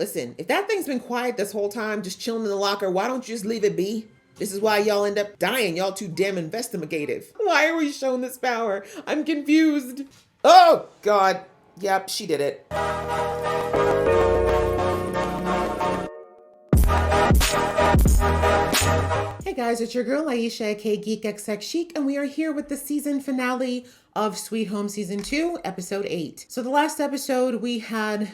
Listen, if that thing's been quiet this whole time, just chilling in the locker, why don't you just leave it be? This is why y'all end up dying. Y'all too damn investigative. Why are we shown this power? I'm confused. Oh, God. Yep, she did it. Hey guys, it's your girl Aisha, aka Geek XX Chic, and we are here with the season finale of Sweet Home Season 2, Episode 8. So the last episode, we had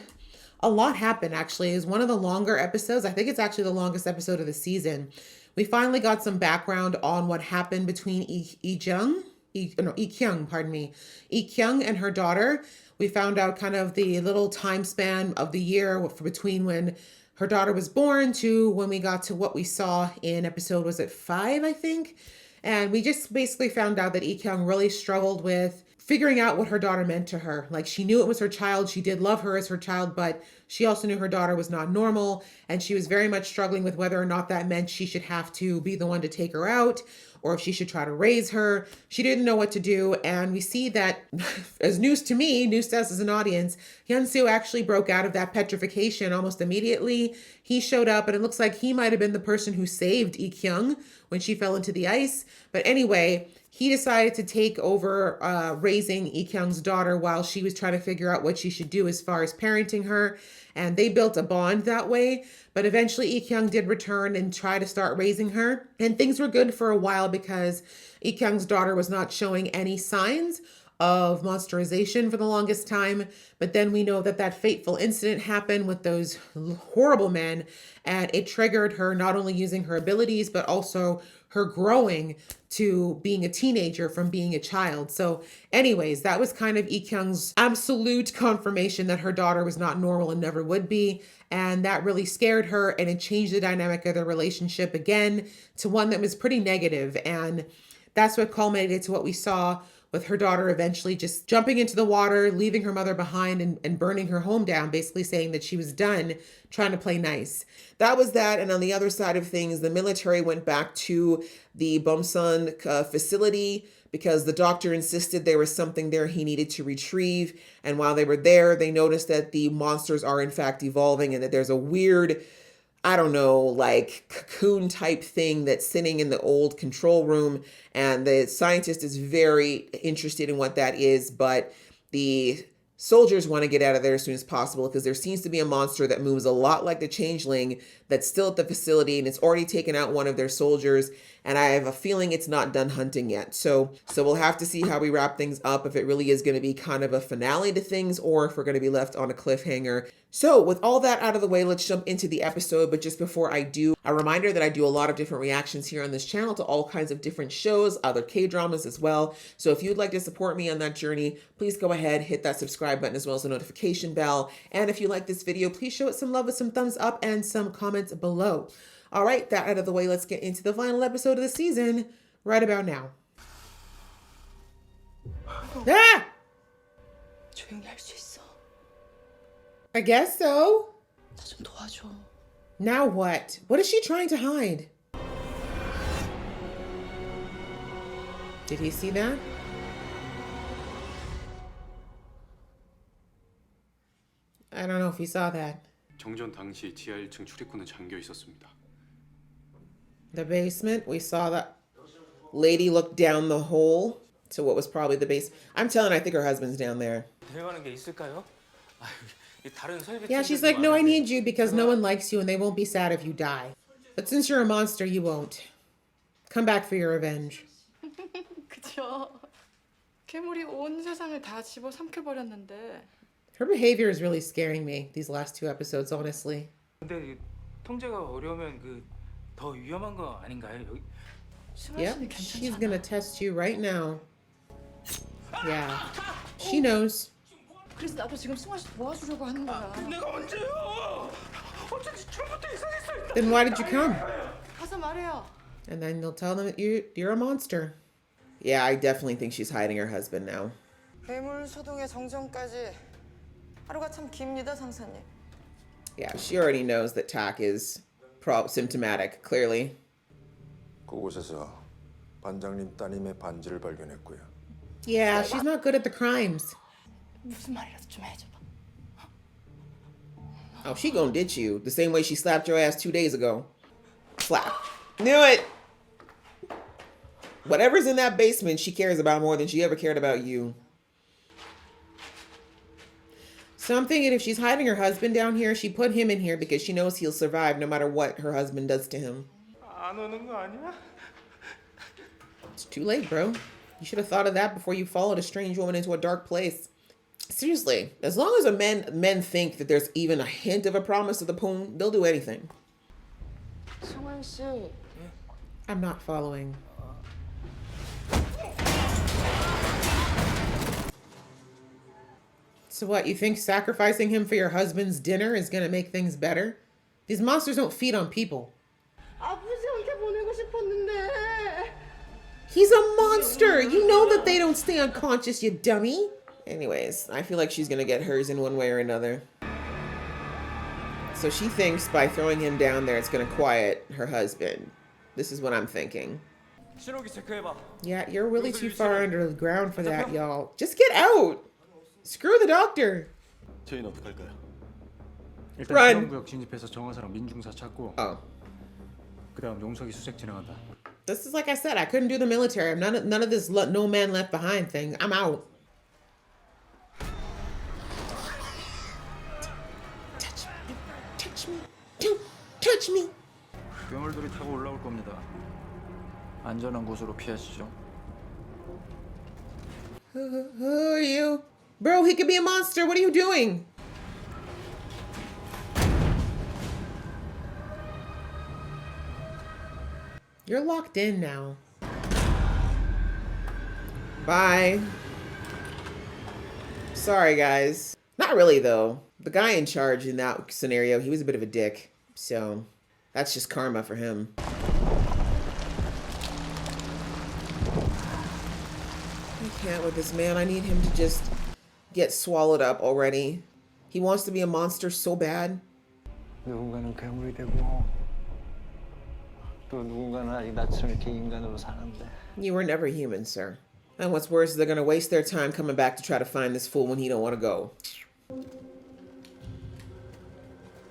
a lot happen, actually. It was one of the longer episodes. I think it's actually the longest episode of the season. We finally got some background on what happened between Kyung and her daughter. We found out kind of the little time span of the year between when her daughter was born to when we got to what we saw in episode, was it 5, I think? And we just basically found out that Kyung really struggled with figuring out what her daughter meant to her. Like, she knew it was her child. She did love her as her child, but she also knew her daughter was not normal. And she was very much struggling with whether or not that meant she should have to be the one to take her out or if she should try to raise her. She didn't know what to do. And we see that, as news to me, news to us as an audience, Hyun-soo actually broke out of that petrification almost immediately. He showed up, and it looks like he might have been the person who saved Kyung when she fell into the ice. But anyway, he decided to take over raising Kyung's daughter while she was trying to figure out what she should do as far as parenting her. And they built a bond that way. But eventually Kyung did return and try to start raising her. And things were good for a while because Kyung's daughter was not showing any signs of monsterization for the longest time. But then we know that that fateful incident happened with those horrible men, and it triggered her not only using her abilities, but also her growing to being a teenager from being a child. So anyways, that was kind of Kyung's absolute confirmation that her daughter was not normal and never would be. And that really scared her, and it changed the dynamic of their relationship again to one that was pretty negative. And that's what culminated to what we saw with her daughter eventually just jumping into the water, leaving her mother behind, and burning her home down, basically saying that she was done trying to play nice. That was that. And on the other side of things, the military went back to the Bomsun facility because the doctor insisted there was something there he needed to retrieve. And while they were there, they noticed that the monsters are in fact evolving and that there's a weird, I don't know, like cocoon type thing that's sitting in the old control room. And the scientist is very interested in what that is, but the soldiers want to get out of there as soon as possible because there seems to be a monster that moves a lot like the changeling that's still at the facility, and it's already taken out one of their soldiers. And I have a feeling it's not done hunting yet. So we'll have to see how we wrap things up, if it really is going to be kind of a finale to things or if we're going to be left on a cliffhanger. So with all that out of the way, let's jump into the episode. But just before I do, a reminder that I do a lot of different reactions here on this channel to all kinds of different shows, other K-dramas as well. So if you'd like to support me on that journey, please go ahead, hit that subscribe button as well as the notification bell. And if you like this video, please show it some love with some thumbs up and some comments below. All right, that out of the way, let's get into the final episode of the season right about now. Ah! 조용히 할 수 있어. I guess so. 나 좀 도와줘. Now what? What is she trying to hide? Did he see that? I don't know if he saw that. 정전 당시 지하 1층 출입구는 잠겨 있었습니다. The basement, we saw that lady look down the hole to what was probably the base. I'm telling her, I think her husband's down there. 대화하는 게 있을까요? 다른 설비 Yeah, she's like, no, I need you because no one likes you and they won't be sad if you die. But since you're a monster, you won't. Come back for your revenge. 그죠? 괴물이 온 세상을 다 집어 삼켜버렸는데. Her behavior is really scaring me these last 2 episodes, honestly. 근데 통제가 어려우면 더 위험한 거 아닌가요? 여기 Yep, she's gonna test you right now. Yeah, she knows. 그래서 나도 지금 승화 씨 도와주려고 하는 거야. 내가 언제요? 어쩐지 처음부터 이상했어요. Then why did you come? 가서 말해요. And then they'll tell them that you're a monster. Yeah, I definitely think she's hiding her husband now. 괴물 소동의 정전까지 하루가 참 깁니다, 상사님. Yeah, she already knows that Tak is symptomatic, clearly. 그곳에서 반장님 따님의 반지를 발견했고요. Yeah, she's not good at the crimes. 무슨 말이라도 좀 해줘봐. Oh, she gonna ditch you the same way she slapped your ass 2 days ago. Slap. Knew it. Whatever's in that basement, she cares about more than she ever cared about you. So I'm thinking if she's hiding her husband down here, she put him in here because she knows he'll survive no matter what her husband does to him. 안 오는 거 아니야? It's too late, bro. You should have thought of that before you followed a strange woman into a dark place. Seriously, as long as men think that there's even a hint of a promise of the poon, they'll do anything. 성환 씨. I'm not following. So what, you think sacrificing him for your husband's dinner is gonna make things better? These monsters don't feed on people. 아버지한테 보내고 싶었는데. He's a monster! You know that they don't stay unconscious, you dummy! Anyways, I feel like she's gonna get hers in one way or another. So she thinks by throwing him down there, it's gonna quiet her husband. This is what I'm thinking. 신호기 체크해봐. Yeah, you're really too far under the ground for that, y'all. Just get out! Screw the doctor! 저희는 어떡할까요? 일단 Run. 신원구역 진입해서 정화사랑 민중사 찾고 Oh. 그다음 용석이 수색 진행한다. This is like I said, I couldn't do the military. I'm none of this no man left behind thing. I'm out. Touch me. Touch me. Don't touch me. 괴물들이 타고 올라올 겁니다. 안전한 곳으로 피하시죠. Who are you? Bro, he could be a monster. What are you doing? You're locked in now. Bye. Sorry, guys. Not really, though. The guy in charge in that scenario, he was a bit of a dick. So, that's just karma for him. I can't with this man. I need him to just get swallowed up already. He wants to be a monster so bad. 누군가는 괴물이 되고 또 누군가는 아직 나처럼 이렇게 인간으로 사는데. You were never human, sir. And what's worse is they're gonna waste their time coming back to try to find this fool when he don't want to go.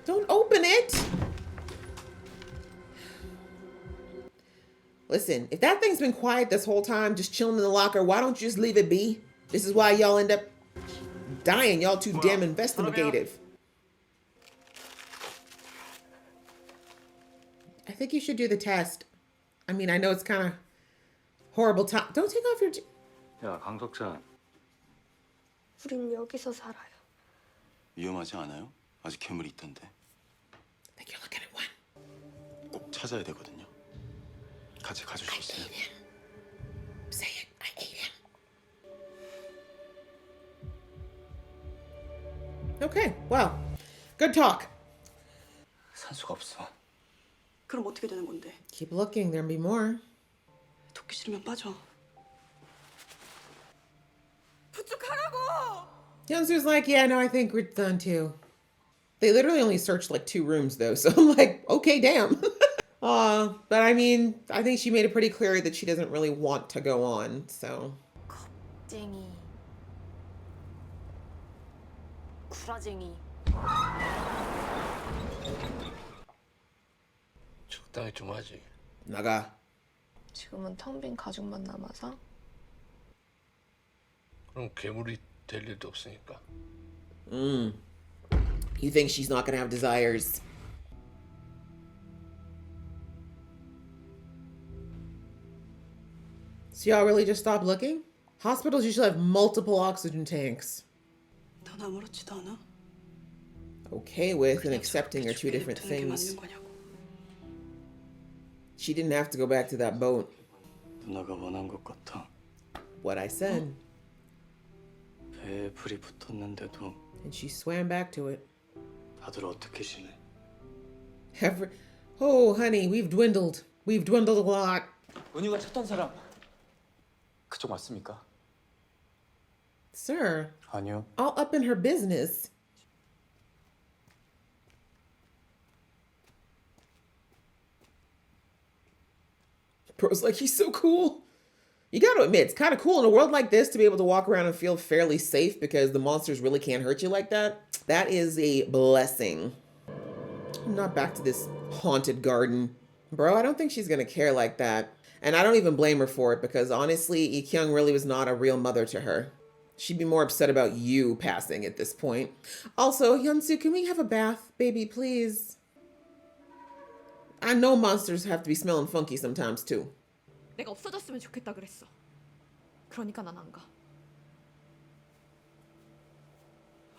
Don't open it! Listen, if that thing's been quiet this whole time, just chilling in the locker, why don't you just leave it be? This is why y'all end up dying. Y'all too damn investigative. I think you should do the test. I mean, I know it's kind of horrible time. Don't take off your... 야, 강석찬. 우린 여기서 살아요. 위험하지 않아요? 아직 괴물이 있던데. I think you're looking at one. 꼭 찾아야 되거든요. 같이 가줄 수 있어요? Say it. I ate him. Okay, well, good talk. 산수가 없어. 그럼 어떻게 되는 건데? Keep looking. There'll be more. 돕기 싫으면 빠져. Hyunsu's like, yeah, no, I think we're done too. They literally only searched like 2 rooms though, so I'm like, okay, damn. But I mean, I think she made it pretty clear that she doesn't really want to go on, so. 쟁이. 구라쟁이. 적당히 좀 하지. 나가. 지금은 텅 빈 가죽만 남아서? 그럼 괴물이 될 일도 없으니까. You think she's not gonna have desires? So y'all really just stop looking? Hospitals usually have multiple oxygen tanks. 넌 아무렇지도 않아? Okay with and accepting are 2 different things. She didn't have to go back to that boat. 누나가 원한 것 같아. What I said. 배에 불이 붙었는데도 And she swam back to it. 다들 어떻게 지내? Oh, honey, we've dwindled. We've dwindled a lot. 은유가 찾던 사람 그쪽 맞습니까? Sir, 아니요. all up in her business. Bro's like, he's so cool. You gotta admit, it's kind of cool in a world like this to be able to walk around and feel fairly safe because the monsters really can't hurt you like that. That is a blessing. Not back to this haunted garden. Bro, I don't think she's gonna care like that. And I don't even blame her for it because honestly, Lee Kyung really was not a real mother to her. She'd be more upset about you passing at this point. Also, Hyunsoo, can we have a bath, baby, please? I know monsters have to be smelling funky sometimes too. 내가 없어졌으면 좋겠다 그랬어. 그러니까 난 안 가.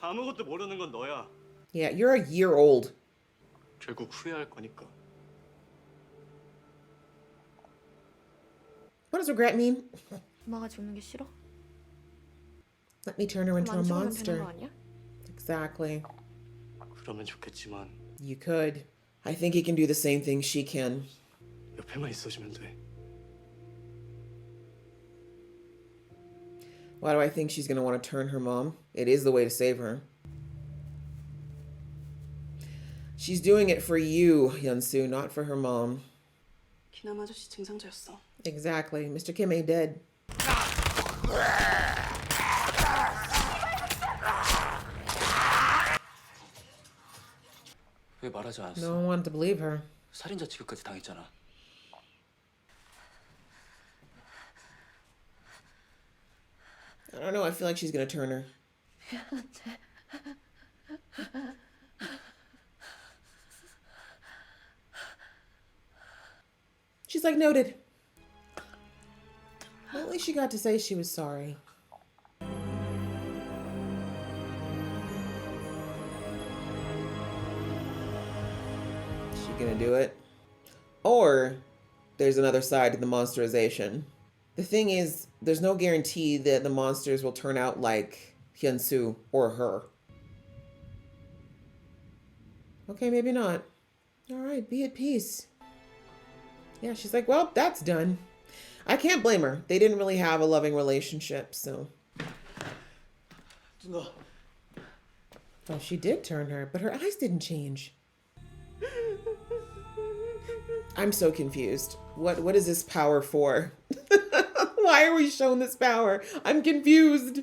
아무것도 모르는 건 너야. Yeah, you're a year old. 결국 후회할 거니까. What does regret mean? 엄마가 죽는 게 싫어? Let me turn her into a 안 죽으면 되는 monster. 거 아니야? Exactly. 그러면 좋겠지만 You could. I think he can do the same thing she can. 옆에만 있어주면 돼. Why do I think she's gonna want to turn her mom? It is the way to save her. She's doing it for you, Hyunsoo, not for her mom. 기남 아저씨 증상자였어. Exactly. Mr. Kim ain't dead. 왜 말하지 않았어? No one wanted to believe her. 살인자 취급까지 당했잖아. I don't know. I feel like she's gonna turn her. She's like, noted. Well, at least she got to say she was sorry. Is she gonna do it? Or there's another side to the monsterization. The thing is, there's no guarantee that the monsters will turn out like Hyunsoo or her. Okay, maybe not. All right, be at peace. Yeah, she's like, well, that's done. I can't blame her. They didn't really have a loving relationship, so. 누나. Oh, she did turn her, but her eyes didn't change. I'm so confused. What is this power for? Why are we shown this power? I'm confused.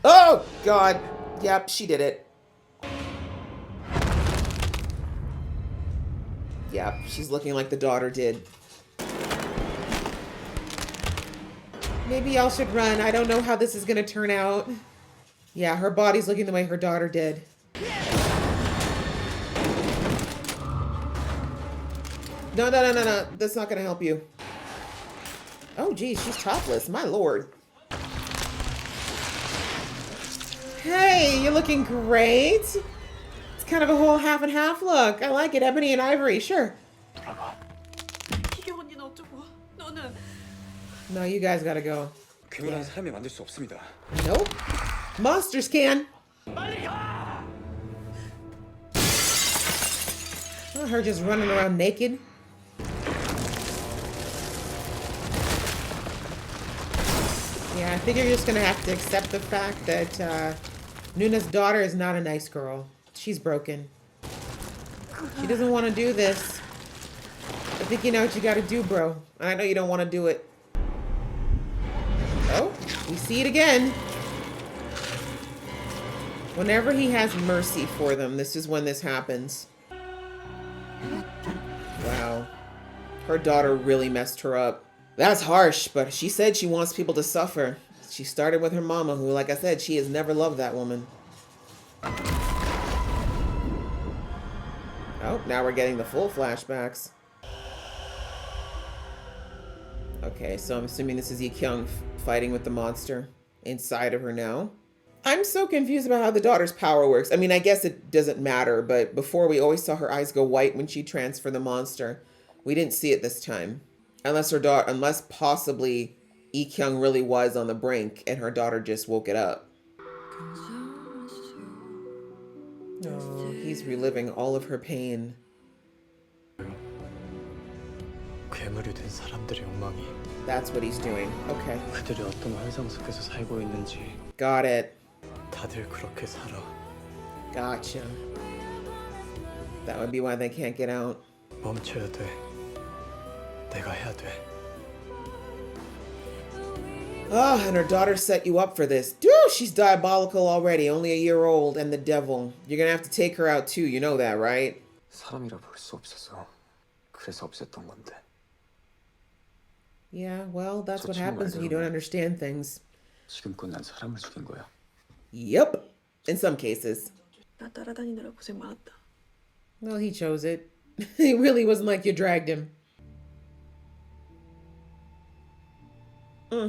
Oh, God. Yep, she did it. Yep, she's looking like the daughter did. Maybe y'all should run. I don't know how this is gonna turn out. Yeah, her body's looking the way her daughter did. No. That's not gonna help you. Oh, geez, she's topless. My lord. Hey, you're looking great. It's kind of a whole half and half look. I like it. Ebony and Ivory, sure. 희경 언니는 어쩌고? 너는? No, you guys gotta go. 괴물한 사람이 만들 수 없습니다. Nope. Monsters can. Oh, her just running around naked. Yeah, I think you're just gonna have to accept the fact that Nuna's daughter is not a nice girl. She's broken. She doesn't want to do this. I think you know what you gotta do, bro. I know you don't want to do it. Oh, we see it again. Whenever he has mercy for them, this is when this happens. Wow. Her daughter really messed her up. That's harsh, but she said she wants people to suffer. She started with her mama, who, like I said, she has never loved that woman. Oh, now we're getting the full flashbacks. Okay, so I'm assuming this is Yi Kyung fighting with the monster inside of her now. I'm so confused about how the daughter's power works. I mean, I guess it doesn't matter, but before we always saw her eyes go white when she transferred the monster. We didn't see it this time. Unless possibly Yi Kyung really was on the brink and her daughter just woke it up. Oh, he's reliving all of her pain. 괴물이 된 사람들의 욕망이 That's what he's doing. Okay. 그들이 어떤 환상 속에서 살고 있는지 Got it. 다들 그렇게 살아. Gotcha. That would be why they can't get out. 멈춰야 돼. 내가 해야 돼. Oh, and her daughter set you up for this. Dude, she's diabolical already, only a year old, and the devil. You're gonna have to take her out too, you know that, right? 사람이라 볼 수 없어서 그래서 없앴던 건데. Yeah, well, that's what 저 친구 happens when you don't 말대로 understand things. 지금껏 난 사람을 죽인 거야. Yep, in some cases. 나 따라다니느라 고생 많았다. Well, he chose it. It really wasn't like you dragged him.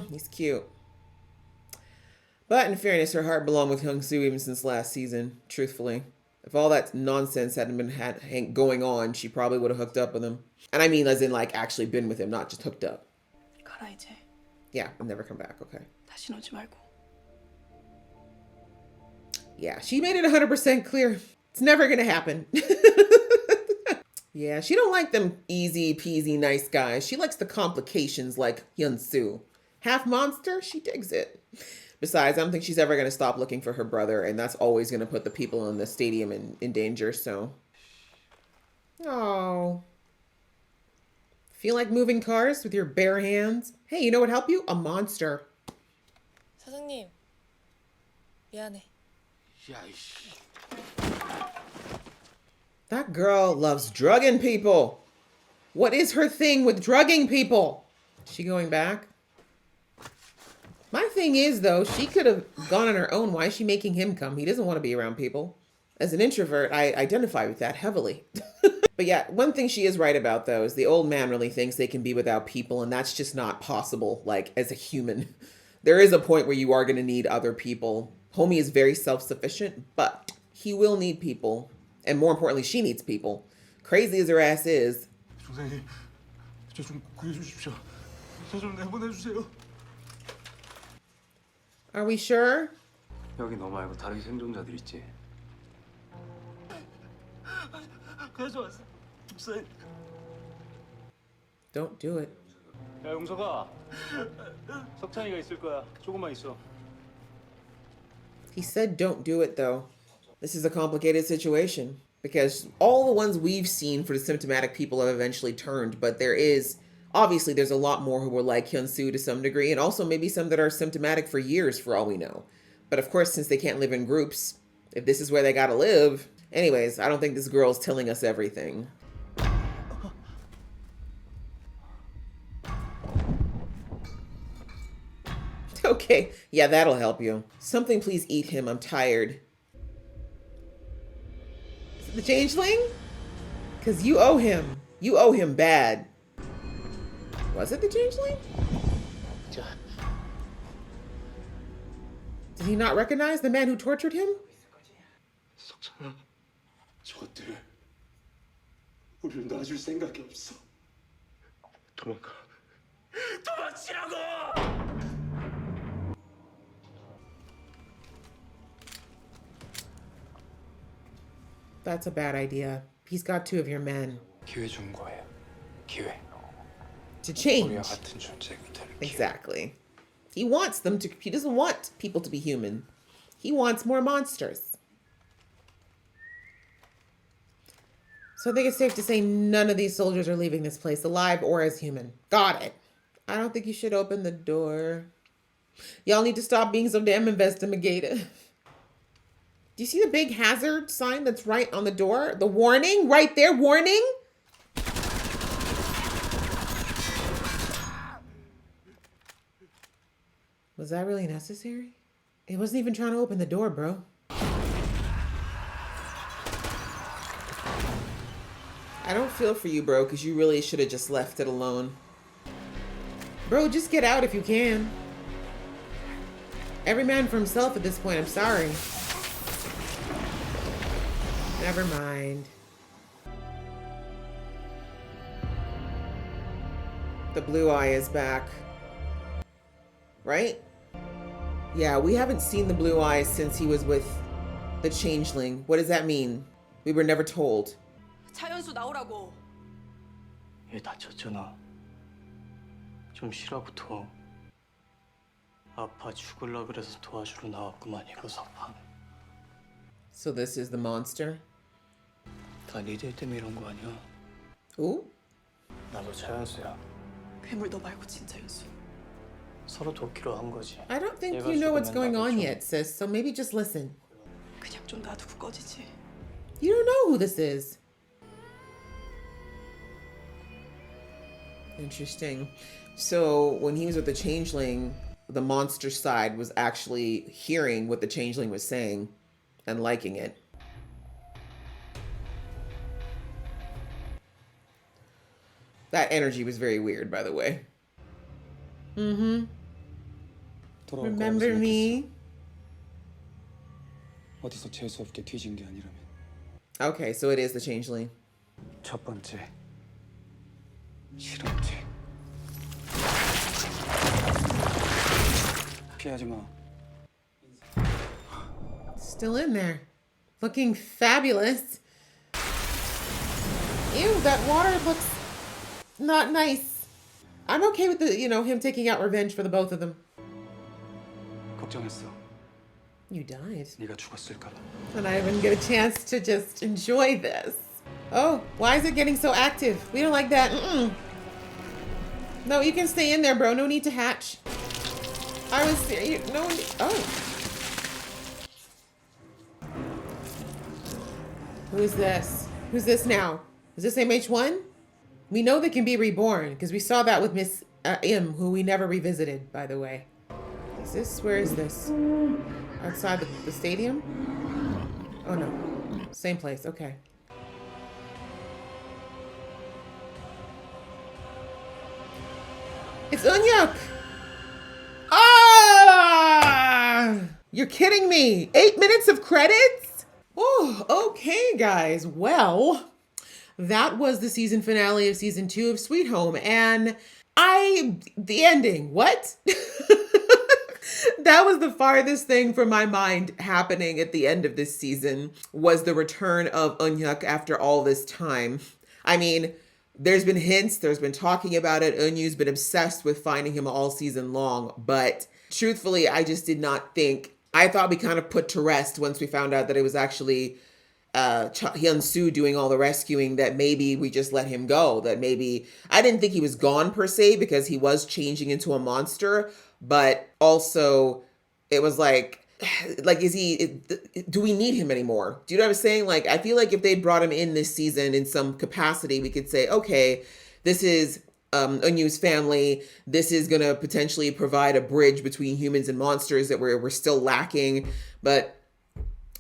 He's cute. But in fairness, her heart belonged with Hyung-soo even since last season, truthfully. If all that nonsense hadn't been going on, she probably would have hooked up with him. And I mean as in like actually been with him, not just hooked up. 가라 이제. Yeah, I'll never come back, okay. 다시 오지 말고. Yeah, she made it 100% clear. It's never gonna happen. Yeah, she don't like them easy peasy nice guys. She likes the complications like Hyun-soo. Half monster, she digs it. Besides, I don't think she's ever gonna stop looking for her brother, and that's always gonna put the people in the stadium in danger, so. Oh. Feel like moving cars with your bare hands? Hey, you know what help you? A monster. 사장님, 미안해. 야, 이씨. That girl loves drugging people. What is her thing with drugging people? Is she going back? My thing is, though, she could have gone on her own. Why is she making him come? He doesn't want to be around people. As an introvert, I identify with that heavily. But yeah, one thing she is right about, though, is the old man really thinks they can be without people, and that's just not possible, like, as a human. There is a point where you are going to need other people. Homie is very self-sufficient, but he will need people. And more importantly, she needs people. Crazy as her ass is. 선생님, 저 좀 구해주십시오. 저 좀 내보내주세요. Are we sure? 여기 너 말고 다른 생존자들 있지? 가져왔어. 집사님. Don't do it. 야 용서가 석찬이가 있을 거야. 조금만 있어. He said don't do it, though. This is a complicated situation because all the ones we've seen for the symptomatic people have eventually turned, but obviously there's a lot more who were like Hyun-soo to some degree, and also maybe some that are symptomatic for years for all we know. But of course, since they can't live in groups, if this is where they gotta live. Anyways, I don't think this girl's telling us everything. Okay, yeah, that'll help you. Something please eat him, I'm tired. Is it the changeling? Because you owe him. You owe him bad. Was it the changeling? Did he not recognize the man who tortured him? 석찬아, 저것들 우리를 놔줄 생각이 없어. 도망가. 도망치라고! That's a bad idea. He's got two of your men. 기회 준 거예요. 기회. To change. 우리와 같은 존재들을. Exactly. He doesn't want people to be human. He wants more monsters. So I think it's safe to say none of these soldiers are leaving this place alive or as human. Got it. I don't think you should open the door. Y'all need to stop being so damn investigative. Do you see the big hazard sign that's right on the door? The warning right there, warning? Was that really necessary? It wasn't even trying to open the door, bro. I don't feel for you, bro, because you really should have just left it alone. Bro, just get out if you can. Every man for himself at this point, I'm sorry. Never mind. The blue eye is back. Right? Yeah, we haven't seen the blue eyes since he was with the changeling. What does that mean? We were never told. 차연수 나오라고. 얘 다쳤잖아. 좀 쉬라부터. 아파 죽을라 그래서 도와주러 나왔구만 이거 석판. So this is the monster? 다 니들 때문에 이런 거 아니야? Ooh? 나도 차연수야. 괴물 너 말고 진짜 연수. 서로 돕기로 한 거지. I don't think 얘가 you know what's 죽으면 going 나도 on 좀- yet, sis. So maybe just listen. 그냥 좀 놔두고 꺼지지. You don't know who this is. Interesting. So when he was with the changeling, the monster side was actually hearing what the changeling was saying and liking it. That energy was very weird, by the way. Mm-hmm. Remember me? 어디서 재수 없게 뒤진 게 아니라면. Okay, so it is the changeling. 첫 번째 실험체. 피하지 마. Still in there. Looking fabulous. Ew, that water looks not nice. I'm okay with the, him taking out revenge for the both of them. 걱정했어. You died. 네가 죽었을까 봐. And I didn't get a chance to just enjoy this. Oh, why is it getting so active? We don't like that. Mm-mm. No, you can stay in there, bro. No need to hatch. I was serious. No one. Oh. Who is this? Who's this now? Is this MH1? We know they can be reborn because we saw that with Miss M, who we never revisited, by the way. Is this? Where is this? Outside the stadium? Oh no. Same place. Okay. It's Unyuk! Ah! You're kidding me! 8 minutes of credits? Oh, okay, guys. Well, that was the season finale of season 2 of Sweet Home, and the ending. What? That was the farthest thing from my mind happening at the end of this season, was the return of Unyuk after all this time. I mean, there's been hints, there's been talking about it. Unyu's been obsessed with finding him all season long, but truthfully, I just did not think, I thought we kind of put to rest once we found out that it was actually Hyun-soo doing all the rescuing, that maybe we just let him go, that maybe, I didn't think he was gone per se because he was changing into a monster, but also it was like, do we need him anymore? Do you know what I'm saying? Like, I feel like if they brought him in this season in some capacity, we could say, okay, this is Unyu's family. This is going to potentially provide a bridge between humans and monsters that we're still lacking, but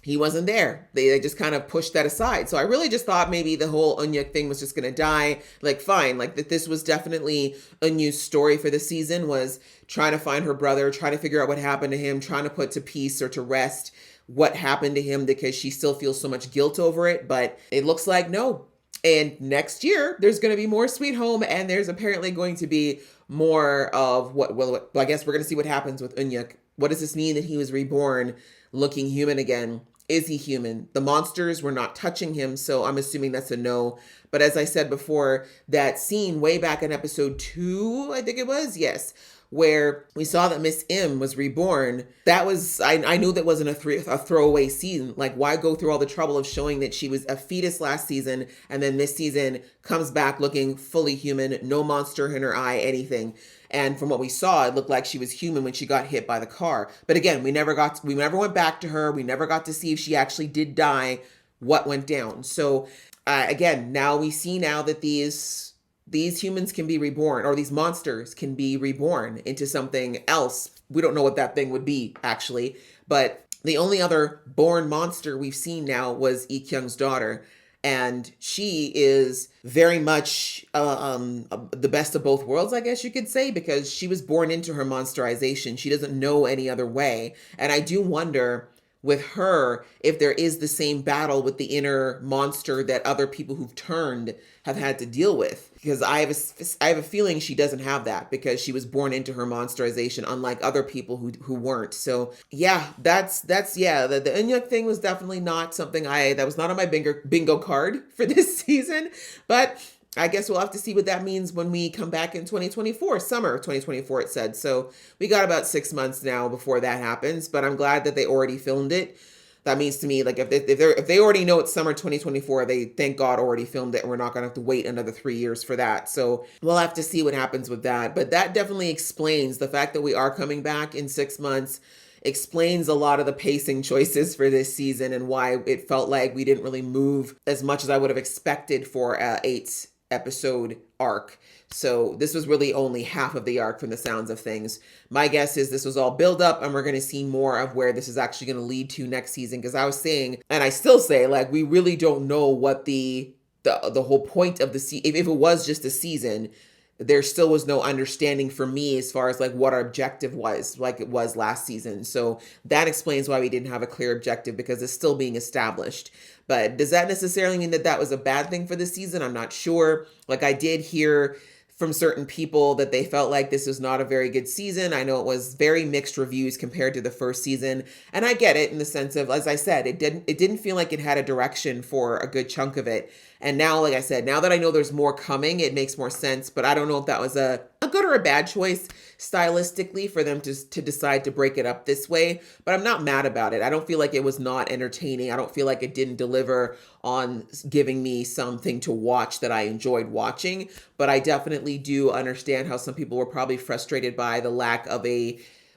he wasn't there. They just kind of pushed that aside. So I really just thought maybe the whole Unyuk thing was just going to die. Like, fine. Like, that this was definitely Unyu's story for the season, was trying to find her brother, trying to figure out what happened to him, trying to put to peace or to rest what happened to him because she still feels so much guilt over it. But it looks like no. And next year, there's going to be more Sweet Home, and there's apparently going to be more of well, I guess we're going to see what happens with Unyuk. What does this mean that he was reborn looking human again? Is he human? The monsters were not touching him, so I'm assuming that's a no. But as I said before, that scene way back in episode 2, I think it was, yes, where we saw that Miss M was reborn, that was, I knew that wasn't a throwaway scene. Like, why go through all the trouble of showing that she was a fetus last season, and then this season comes back looking fully human, no monster in her eye, anything. And from what we saw, it looked like she was human when she got hit by the car. But again, we never went back to her. We never got to see if she actually did die, what went down. So again, now we see now that these humans can be reborn, or these monsters can be reborn into something else. We don't know what that thing would be, actually. But the only other born monster we've seen now was Ik-kyung's daughter. And she is very much the best of both worlds, I guess you could say, because she was born into her monsterization. She doesn't know any other way. And I do wonder with her if there is the same battle with the inner monster that other people who've turned have had to deal with. Because I have a feeling she doesn't have that, because she was born into her monsterization, unlike other people who weren't. So yeah, that's the Unyuk thing was definitely not something that was not on my bingo card for this season. But I guess we'll have to see what that means when we come back in 2024, summer of 2024, it said. So we got about 6 months now before that happens, but I'm glad that they already filmed it. that means to me, like if they already know it's summer 2024, they thank God already filmed it and we're not gonna have to wait another 3 years for that. So we'll have to see what happens with that. But that definitely explains the fact that we are coming back in 6 months, explains a lot of the pacing choices for this season and why it felt like we didn't really move as much as I would have expected for a 8 episode arc. So this was really only half of the arc from the sounds of things. My guess is this was all build up and we're going to see more of where this is actually going to lead to next season. Because I was saying, and I still say, like, we really don't know what the whole point of the season, if it was just a season, there still was no understanding for me as far as like what our objective was, like it was last season. So that explains why we didn't have a clear objective, because it's still being established. But does that necessarily mean that that was a bad thing for the season? I'm not sure. Like, I did hear from certain people that they felt like this was not a very good season. I know it was very mixed reviews compared to the first season. And I get it in the sense of, as I said, it didn't feel like it had a direction for a good chunk of it. And now, like I said, now that I know there's more coming, it makes more sense. But I don't know if that was a good or a bad choice stylistically for them to decide to break it up this way. But I'm not mad about it. I don't feel like it was not entertaining. I don't feel like it didn't deliver on giving me something to watch that I enjoyed watching. But I definitely do understand how some people were probably frustrated by the lack of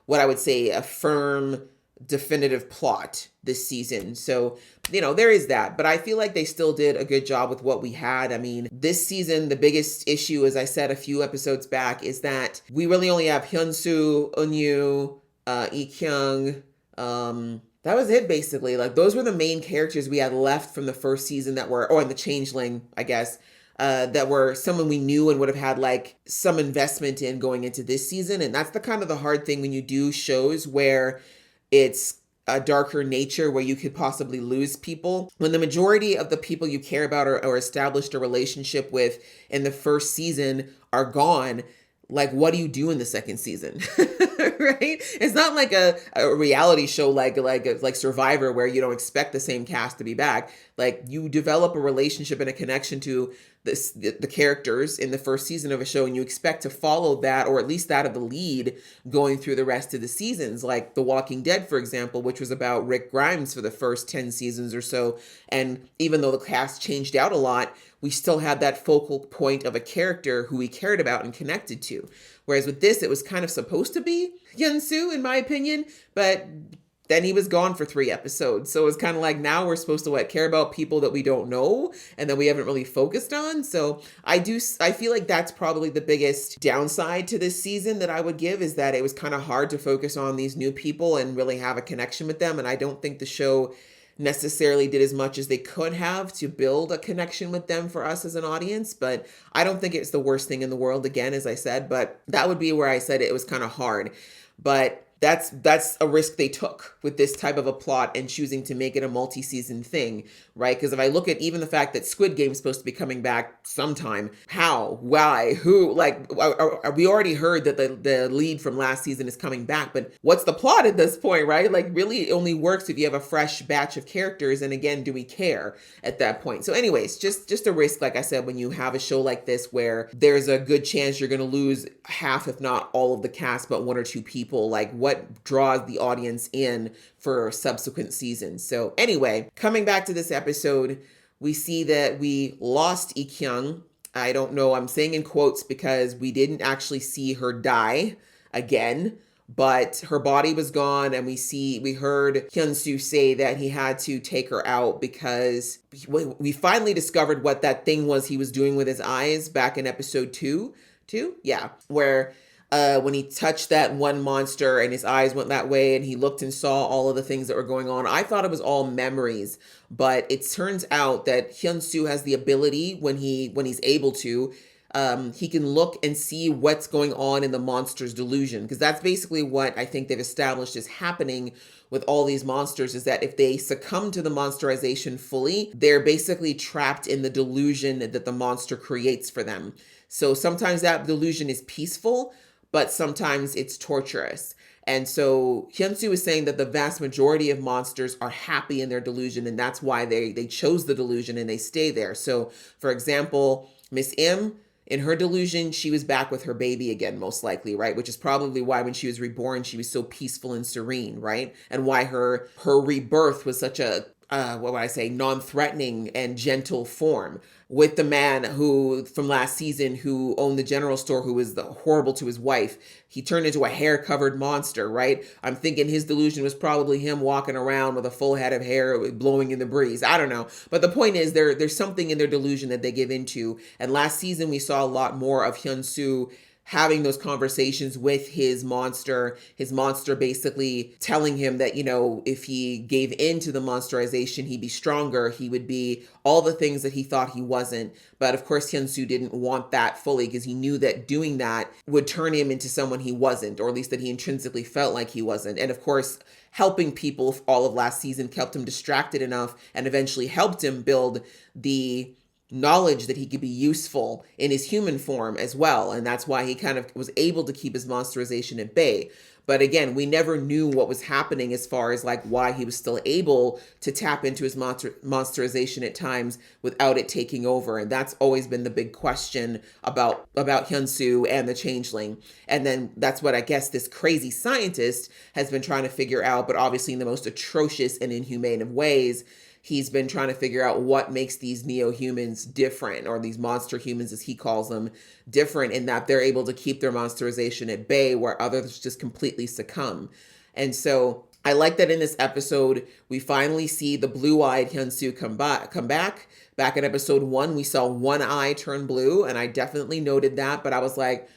what I would say, a firm, definitive plot this season. So, there is that, but I feel like they still did a good job with what we had. I mean, this season, the biggest issue, as I said a few episodes back, is that we really only have Hyun-soo, Eun-yu, Lee-kyung. That was it, basically. Like, those were the main characters we had left from the first season or in the Changeling, I guess, that were someone we knew and would have had like some investment in going into this season. And that's the hard thing when you do shows where it's a darker nature, where you could possibly lose people. When the majority of the people you care about or established a relationship with in the first season are gone, like, what do you do in the second season? Right? It's not like a reality show like Survivor, where you don't expect the same cast to be back. Like, you develop a relationship and a connection to the characters in the first season of a show, and you expect to follow that, or at least that of the lead, going through the rest of the seasons. Like The Walking Dead, for example, which was about Rick Grimes for the first 10 seasons or so. And even though the cast changed out a lot, we still had that focal point of a character who we cared about and connected to. Whereas with this, it was kind of supposed to be Hyun-soo, in my opinion, but then he was gone for 3 episodes. So it's kind of like, now we're supposed to care about people that we don't know and that we haven't really focused on. So I feel like that's probably the biggest downside to this season that I would give, is that it was kind of hard to focus on these new people and really have a connection with them. And I don't think the show necessarily did as much as they could have to build a connection with them for us as an audience. But I don't think it's the worst thing in the world, again, as I said, but that would be where I said it was kind of hard. But that's a risk they took with this type of a plot and choosing to make it a multi-season thing, right? Because if I look at even the fact that Squid Game is supposed to be coming back sometime, how, why, who, like, we already heard that the lead from last season is coming back, but what's the plot at this point, right? Like, really, it only works if you have a fresh batch of characters, and again, do we care at that point? So anyways, just a risk, like I said, when you have a show like this where there's a good chance you're going to lose half, if not all of the cast, but 1 or 2 people, like, what draws the audience in for subsequent seasons. So anyway, coming back to this episode, we see that we lost Lee-kyung. I don't know, I'm saying in quotes because we didn't actually see her die again, but her body was gone, and we heard Hyun-soo say that he had to take her out because we finally discovered what that thing was he was doing with his eyes back in episode 2? Yeah, where when he touched that one monster and his eyes went that way and he looked and saw all of the things that were going on. I thought it was all memories, but it turns out that Hyun-soo has the ability, when he's able to, he can look and see what's going on in the monster's delusion, because that's basically what I think they've established is happening with all these monsters, is that if they succumb to the monsterization fully, they're basically trapped in the delusion that the monster creates for them. So sometimes that delusion is peaceful, but sometimes it's torturous. And so Hyun-soo is saying that the vast majority of monsters are happy in their delusion, and that's why they chose the delusion and they stay there. So, for example, Miss M In her delusion, she was back with her baby again, most likely, right? Which is probably why when she was reborn, she was so peaceful and serene, right? And why her rebirth was such a what would I say, non-threatening and gentle form, with the man who from last season who owned the general store, who was horrible to his wife. He turned into a hair-covered monster, right? I'm thinking his delusion was probably him walking around with a full head of hair blowing in the breeze. I don't know. But the point is there's something in their delusion that they give into. And last season we saw a lot more of Hyun-soo having those conversations with his monster basically telling him that, you know, if he gave in to the monsterization, he'd be stronger, he would be all the things that he thought he wasn't. But of course, Hyun-soo didn't want that fully, because he knew that doing that would turn him into someone he wasn't, or at least that he intrinsically felt like he wasn't. And of course, helping people all of last season kept him distracted enough and eventually helped him build the knowledge that he could be useful in his human form as well. And that's why he kind of was able to keep his monsterization at bay. But again, we never knew what was happening as far as like why he was still able to tap into his monsterization at times without it taking over. And that's always been the big question about Hyun-soo and the Changeling. And then that's what I guess this crazy scientist has been trying to figure out, but obviously in the most atrocious and inhumane of ways. He's been trying to figure out what makes these neo-humans different, or these monster humans, as he calls them, different in that they're able to keep their monsterization at bay where others just completely succumb. And so I like that in this episode, we finally see the blue-eyed Hyun-soo come back. Back in episode 1, we saw one eye turn blue, and I definitely noted that, but I was like,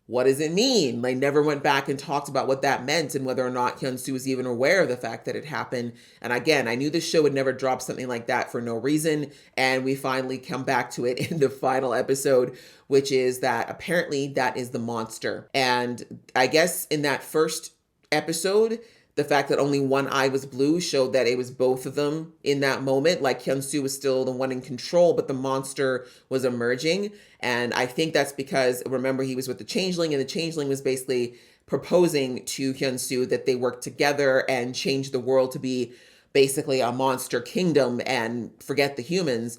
what does it mean? They never went back and talked about what that meant and whether or not Hyun-soo was even aware of the fact that it happened. And again, I knew the show would never drop something like that for no reason. And we finally come back to it in the final episode, which is that apparently that is the monster. And I guess in that first episode, the fact that only one eye was blue showed that it was both of them in that moment. Like Hyun-soo was still the one in control, but the monster was emerging. And I think that's because, remember, he was with the Changeling, and the Changeling was basically proposing to Hyun-soo that they work together and change the world to be basically a monster kingdom and forget the humans.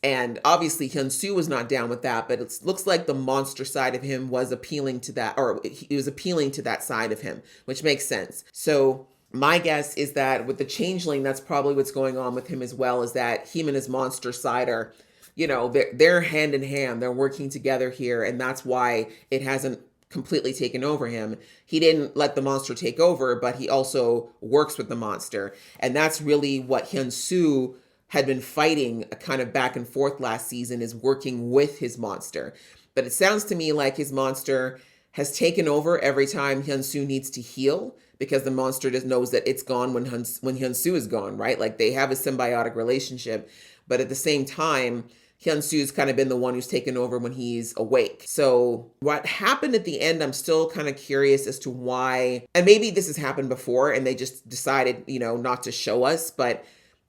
And obviously Hyun-soo was not down with that, but it looks like the monster side of him was appealing to that, or he was appealing to that side of him, which makes sense. So my guess is that with the Changeling, that's probably what's going on with him as well, is that him and his monster side are, you know, they're hand in hand, they're working together here. And that's why it hasn't completely taken over him. He didn't let the monster take over, but he also works with the monster. And that's really what Hyun-soo had been fighting a kind of back and forth last season, is working with his monster. But it sounds to me like his monster has taken over every time Hyun-soo needs to heal, because the monster just knows that it's gone when Hyun-soo is gone, right? Like they have a symbiotic relationship, but at the same time, Hyun-soo's kind of been the one who's taken over when he's awake. So what happened at the end, I'm still kind of curious as to why, and maybe this has happened before and they just decided, you know, not to show us, but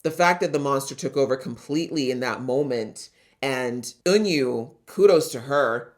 the fact that the monster took over completely in that moment, and Eun-yu, kudos to her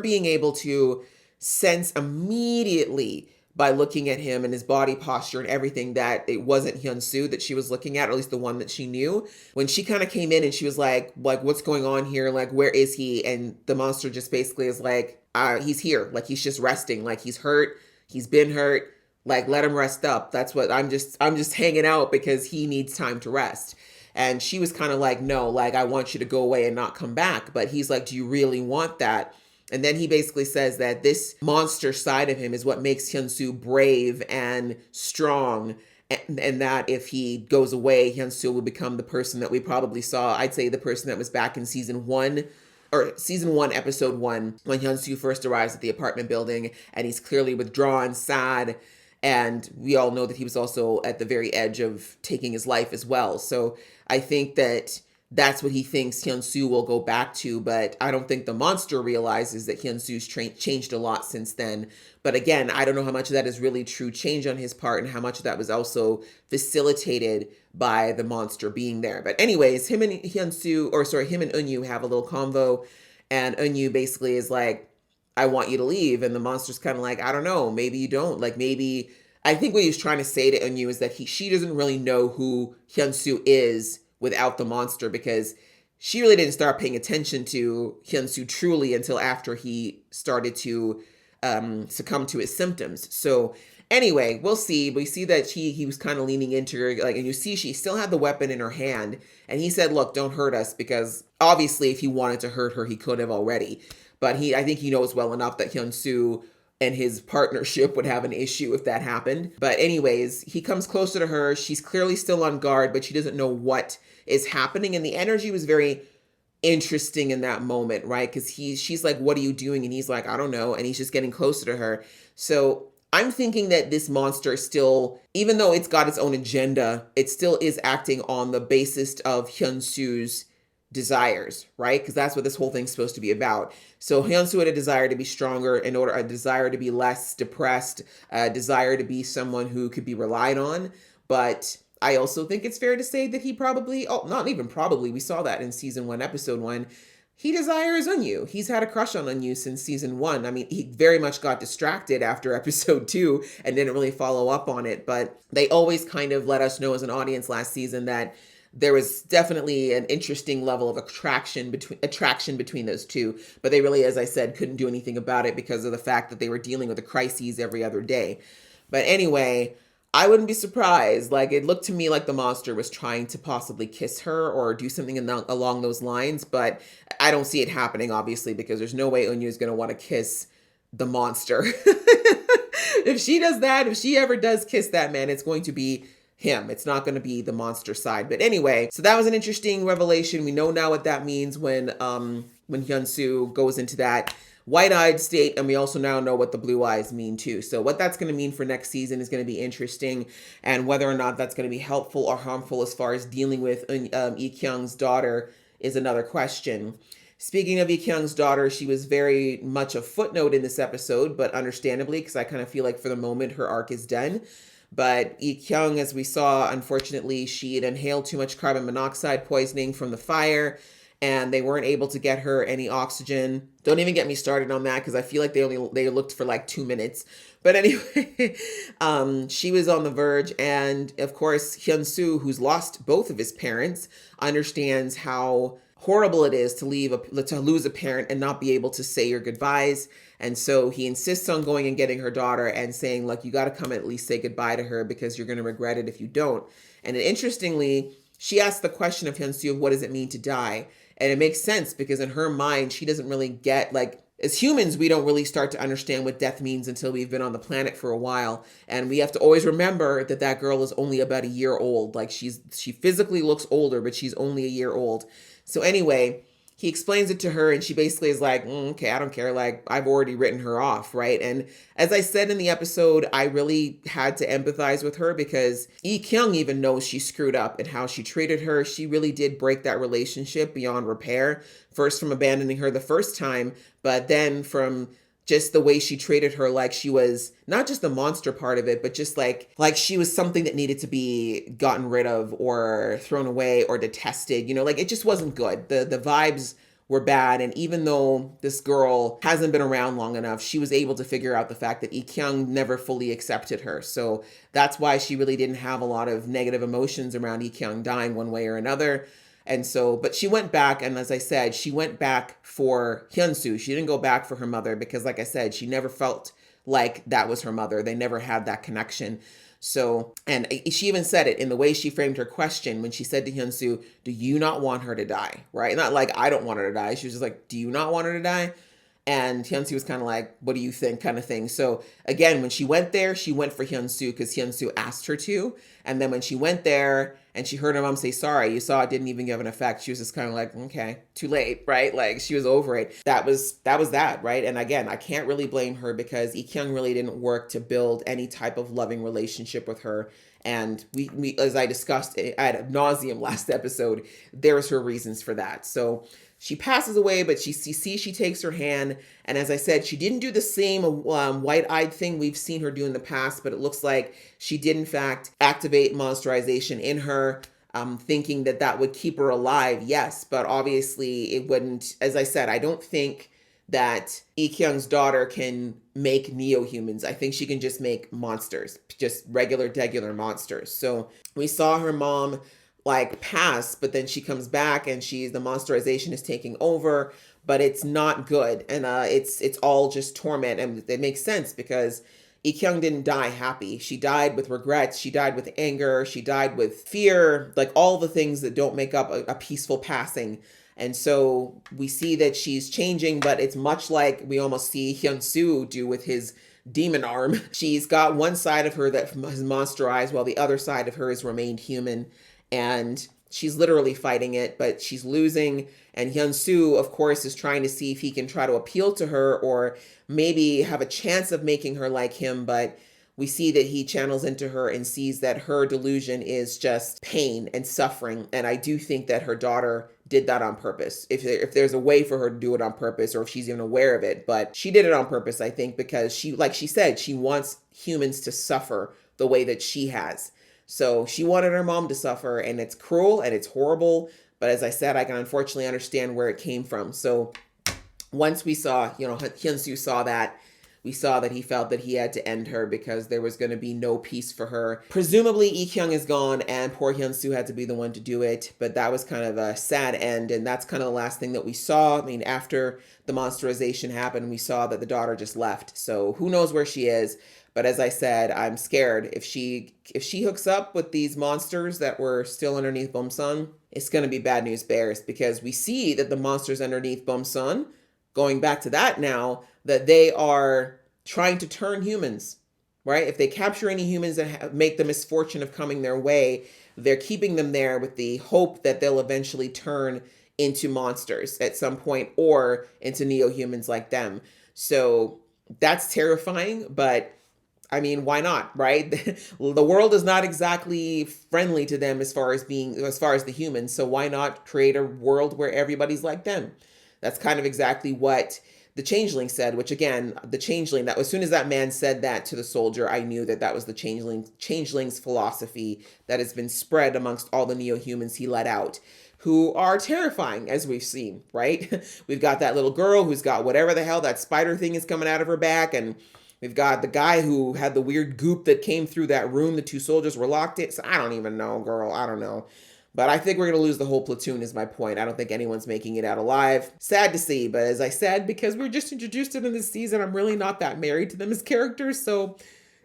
being able to sense immediately by looking at him and his body posture and everything that it wasn't Hyun-soo that she was looking at, or at least the one that she knew. When she kind of came in and she was like, what's going on here? Like, where is he? And the monster just basically is like, he's here. Like, he's just resting. Like, he's hurt. He's been hurt. Like, let him rest up. That's what I'm just hanging out because he needs time to rest. And she was kind of like, no, like, I want you to go away and not come back. But he's like, do you really want that? And then he basically says that this monster side of him is what makes Hyun-soo brave and strong. And that if he goes away, Hyun-soo will become the person that we probably saw. I'd say the person that was back in season 1, episode 1, when Hyun-soo first arrives at the apartment building and he's clearly withdrawn, sad. And we all know that he was also at the very edge of taking his life as well. So I think that that's what he thinks Hyun-soo will go back to. But I don't think the monster realizes that Hyun-soo's changed a lot since then. But again, I don't know how much of that is really true change on his part and how much of that was also facilitated by the monster being there. But anyways, him and Eun-yu have a little convo. And Eun-yu basically is like, I want you to leave. And the monster's kind of like, I don't know, maybe you don't. Like, maybe, I think what he was trying to say to Eun-yu is that she doesn't really know who Hyun-soo is without the monster, because she really didn't start paying attention to Hyun-soo truly until after he started to succumb to his symptoms. So anyway, we'll see. We see that he was kind of leaning into her, like, and you see she still had the weapon in her hand, and he said, "Look, don't hurt us," because obviously if he wanted to hurt her, he could have already. But I think he knows well enough that Hyun-soo and his partnership would have an issue if that happened. But anyways, he comes closer to her. She's clearly still on guard, but she doesn't know what is happening. And the energy was very interesting in that moment, right? Because she's like, "What are you doing?" And he's like, "I don't know." And he's just getting closer to her. So I'm thinking that this monster still, even though it's got its own agenda, it still is acting on the basis of Hyun-soo's desires, right? Because that's what this whole thing's supposed to be about. So Hyun-soo had a desire to be stronger, a desire to be less depressed, a desire to be someone who could be relied on. But I also think it's fair to say that he probably, not even probably, we saw that in season 1, episode 1, he desires Eunyu. He's had a crush on Eunyu since season 1. I mean, he very much got distracted after episode 2 and didn't really follow up on it. But they always kind of let us know as an audience last season that there was definitely an interesting level of attraction between those two. But they really, as I said, couldn't do anything about it because of the fact that they were dealing with the crises every other day. But anyway, I wouldn't be surprised. Like, it looked to me like the monster was trying to possibly kiss her or do something along those lines. But I don't see it happening, obviously, because there's no way Eunyu is going to want to kiss the monster. If she does that, if she ever does kiss that man, it's going to be him. It's not going to be the monster side. But anyway, so that was an interesting revelation. We know now what that means when Hyun-soo goes into that white-eyed state, and we also now know what the blue eyes mean too. So what that's going to mean for next season is going to be interesting, and whether or not that's going to be helpful or harmful as far as dealing with Lee-kyung's daughter is another question. Speaking of Lee-kyung's daughter, she was very much a footnote in this episode, but understandably, because I kind of feel like for the moment her arc is done. But Lee-kyung, as we saw, unfortunately, she had inhaled too much carbon monoxide poisoning from the fire, and they weren't able to get her any oxygen. Don't even get me started on that, because I feel like they looked for like 2 minutes. But anyway, she was on the verge, and of course, Hyun-soo, who's lost both of his parents, understands how horrible it is to lose a parent and not be able to say your goodbyes. And so he insists on going and getting her daughter and saying, look, you got to come and at least say goodbye to her because you're going to regret it if you don't. And interestingly, she asked the question of Hyun-soo of what does it mean to die? And it makes sense because in her mind, she doesn't really get, like, as humans, we don't really start to understand what death means until we've been on the planet for a while. And we have to always remember that that girl is only about a year old. Like, she physically looks older, but she's only a year old. So anyway, he explains it to her and she basically is like, okay, I don't care. Like, I've already written her off, right? And as I said in the episode, I really had to empathize with her because Lee-kyung even knows she screwed up and how she treated her. She really did break that relationship beyond repair. First from abandoning her the first time, but then from just the way she treated her, like she was not just the monster part of it, but just like she was something that needed to be gotten rid of or thrown away or detested, you know, like it just wasn't good. The vibes were bad. And even though this girl hasn't been around long enough, she was able to figure out the fact that Lee-kyung never fully accepted her. So that's why she really didn't have a lot of negative emotions around Lee-kyung dying one way or another. And so, but she went back, and as I said, she went back for Hyun-soo. She didn't go back for her mother because, like I said, she never felt like that was her mother. They never had that connection. So, and she even said it in the way she framed her question when she said to Hyun-soo, do you not want her to die? Right? Not like, I don't want her to die. She was just like, do you not want her to die? And Hyun-soo was kind of like, what do you think, kind of thing. So again, when she went there, she went for Hyun-soo because Hyun-soo asked her to. And then when she went there and she heard her mom say, sorry, you saw it didn't even give an effect, she was just kind of like, okay, too late, right? Like she was over it. That was that, right? And again, I can't really blame her because Lee-kyung really didn't work to build any type of loving relationship with her. And we as I discussed ad nauseum last episode, there's her reasons for that. So she passes away, but she takes her hand. And as I said, she didn't do the same white-eyed thing we've seen her do in the past, but it looks like she did, in fact, activate monsterization in her, thinking that that would keep her alive. Yes, but obviously it wouldn't. As I said, I don't think that Lee-kyung's daughter can make neo-humans. I think she can just make monsters, just regular monsters. So we saw her mom like pass, but then she comes back and the monsterization is taking over, but it's not good. And it's all just torment. And it makes sense because Ikyung didn't die happy. She died with regrets. She died with anger. She died with fear, like all the things that don't make up a peaceful passing. And so we see that she's changing, but it's much like we almost see Hyun-soo do with his demon arm. She's got one side of her that has monsterized while the other side of her has remained human. And she's literally fighting it, but she's losing. And Hyun-soo, of course, is trying to see if he can try to appeal to her or maybe have a chance of making her like him. But we see that he channels into her and sees that her delusion is just pain and suffering. And I do think that her daughter did that on purpose. If there's a way for her to do it on purpose, or if she's even aware of it, but she did it on purpose, I think, because she, like she said, she wants humans to suffer the way that she has. So she wanted her mom to suffer, and it's cruel and it's horrible. But as I said, I can unfortunately understand where it came from. So once we saw, Hyun-soo saw that, we saw that he felt that he had to end her because there was going to be no peace for her. Presumably, Ikyung is gone and poor Hyun-soo had to be the one to do it. But that was kind of a sad end. And that's kind of the last thing that we saw. I mean, after the monsterization happened, we saw that the daughter just left. So who knows where she is. But as I said, I'm scared if she hooks up with these monsters that were still underneath Bomsun, it's going to be bad news bears, because we see that the monsters underneath Bomsun, going back to that now, that they are trying to turn humans, right? If they capture any humans that make the misfortune of coming their way, they're keeping them there with the hope that they'll eventually turn into monsters at some point or into neo-humans like them. So that's terrifying, but I mean, why not, right? The world is not exactly friendly to them as far as the humans. So why not create a world where everybody's like them? That's kind of exactly what the Changeling said, which again, the Changeling, that as soon as that man said that to the soldier, I knew that that was the Changeling's philosophy that has been spread amongst all the neo-humans he let out, who are terrifying, as we've seen, right? We've got that little girl who's got whatever the hell that spider thing is coming out of her back, and we've got the guy who had the weird goop that came through that room the two soldiers were locked in. So I don't even know, girl. I don't know. But I think we're going to lose the whole platoon is my point. I don't think anyone's making it out alive. Sad to see, but as I said, because we're just introduced to them in this season, I'm really not that married to them as characters, so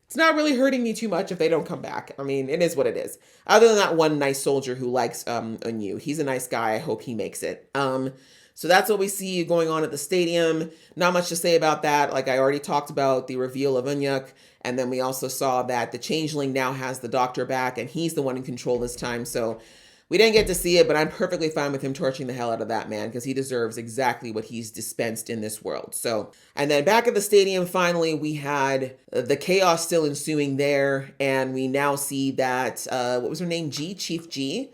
it's not really hurting me too much if they don't come back. I mean, it is what it is. Other than that one nice soldier who likes Eunyu. He's a nice guy. I hope he makes it. So that's what we see going on at the stadium. Not much to say about that. Like I already talked about the reveal of Eunhyuk. And then we also saw that the Changeling now has the doctor back and he's the one in control this time. So we didn't get to see it, but I'm perfectly fine with him torching the hell out of that man because he deserves exactly what he's dispensed in this world. So, and then back at the stadium, finally, we had the chaos still ensuing there. And we now see that, what was her name? Chief G.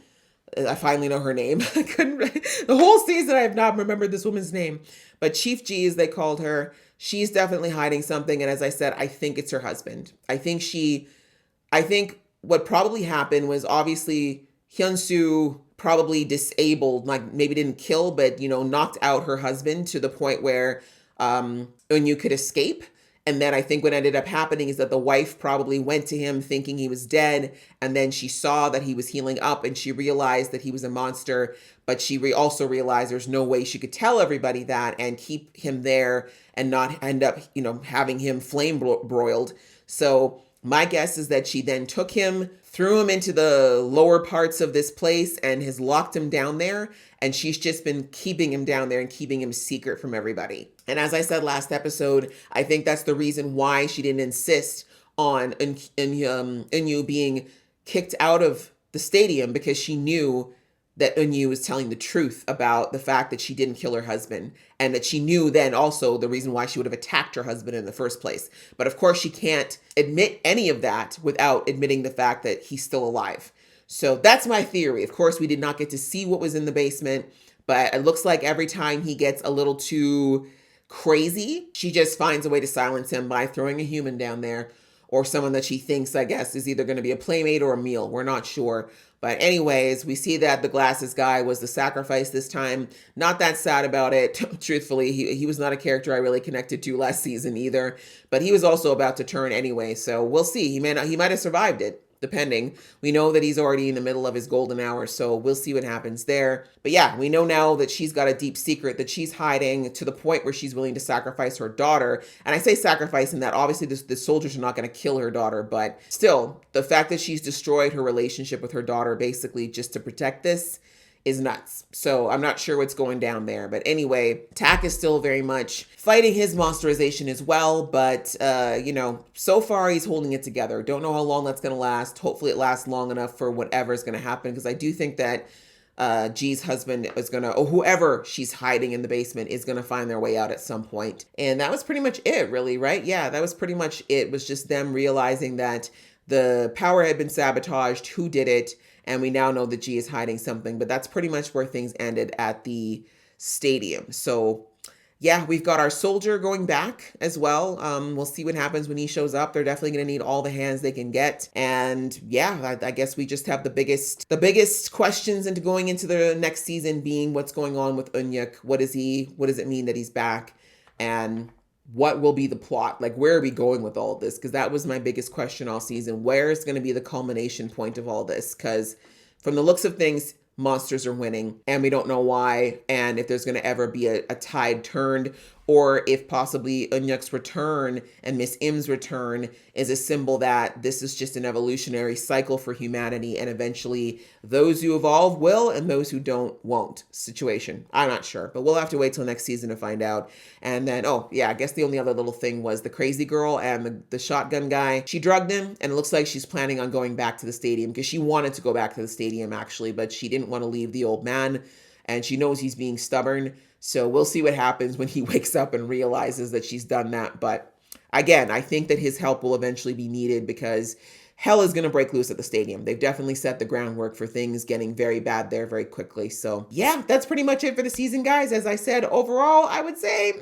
I finally know her name. I couldn't, the whole season I have not remembered this woman's name, but Chief G, as they called her, she's definitely hiding something. And as I said, I think it's her husband. I think what probably happened was obviously Hyun-soo probably disabled, like maybe didn't kill, but, knocked out her husband to the point where Eunyu could escape. And then I think what ended up happening is that the wife probably went to him thinking he was dead. And then she saw that he was healing up and she realized that he was a monster. But she also realized there's no way she could tell everybody that and keep him there and not end up, having him flame broiled. So my guess is that she then took him, threw him into the lower parts of this place and has locked him down there. And she's just been keeping him down there and keeping him secret from everybody. And as I said last episode, I think that's the reason why she didn't insist on Eunyu being kicked out of the stadium, because she knew that Eunyu was telling the truth about the fact that she didn't kill her husband, and that she knew then also the reason why she would have attacked her husband in the first place. But of course, she can't admit any of that without admitting the fact that he's still alive. So that's my theory. Of course, we did not get to see what was in the basement, but it looks like every time he gets a little too crazy, she just finds a way to silence him by throwing a human down there, or someone that she thinks, I guess, is either going to be a playmate or a meal. We're not sure. But anyways, we see that the glasses guy was the sacrifice this time. Not that sad about it. Truthfully, he was not a character I really connected to last season either. But he was also about to turn anyway. So we'll see. He might have survived it. depending. We know that he's already in the middle of his golden hour, so we'll see what happens there. But yeah, we know now that she's got a deep secret that she's hiding to the point where she's willing to sacrifice her daughter. And I say sacrifice in that obviously the soldiers are not going to kill her daughter, but still, the fact that she's destroyed her relationship with her daughter basically just to protect this is nuts. So I'm not sure what's going down there. But anyway, Tak is still very much fighting his monsterization as well. But, you know, so far he's holding it together. Don't know how long that's going to last. Hopefully it lasts long enough for whatever is going to happen. Because I do think that G's husband is going to, or whoever she's hiding in the basement is going to find their way out at some point. And that was pretty much it, really, right? Yeah, that was pretty much it. It was just them realizing that the power had been sabotaged, who did it, and we now know that G is hiding something, but that's pretty much where things ended at the stadium. So yeah, we've got our soldier going back as well. We'll see what happens when he shows up. They're definitely going to need all the hands they can get. And yeah, I guess we just have the biggest questions into going into the next season being what's going on with Unyuk. What does it mean that he's back? And what will be the plot? Like, where are we going with all of this? Because that was my biggest question all season. Where is going to be the culmination point of all this? Because from the looks of things, monsters are winning and we don't know why. And if there's going to ever be a tide turned, or if possibly Unyuk's return and Miss Im's return is a symbol that this is just an evolutionary cycle for humanity, and eventually those who evolve will and those who don't won't situation. I'm not sure, but we'll have to wait till next season to find out. And then, oh yeah, I guess the only other little thing was the crazy girl and the shotgun guy. She drugged him, and it looks like she's planning on going back to the stadium because she wanted to go back to the stadium actually, but she didn't want to leave the old man, and she knows he's being stubborn. So we'll see what happens when he wakes up and realizes that she's done that. But again, I think that his help will eventually be needed because hell is going to break loose at the stadium. They've definitely set the groundwork for things getting very bad there very quickly. So yeah, that's pretty much it for the season, guys. As I said, overall, I would say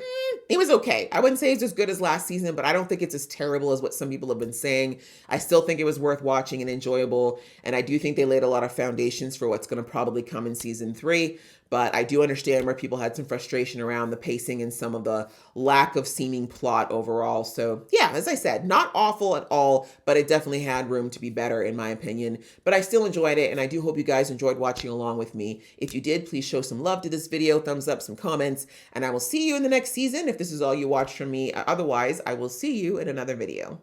it was okay. I wouldn't say it's as good as last season, but I don't think it's as terrible as what some people have been saying. I still think it was worth watching and enjoyable. And I do think they laid a lot of foundations for what's going to probably come in season 3. But I do understand where people had some frustration around the pacing and some of the lack of seeming plot overall. So yeah, as I said, not awful at all, but it definitely had room to be better in my opinion. But I still enjoyed it, and I do hope you guys enjoyed watching along with me. If you did, please show some love to this video, thumbs up, some comments, and I will see you in the next season if this is all you watch from me. Otherwise, I will see you in another video.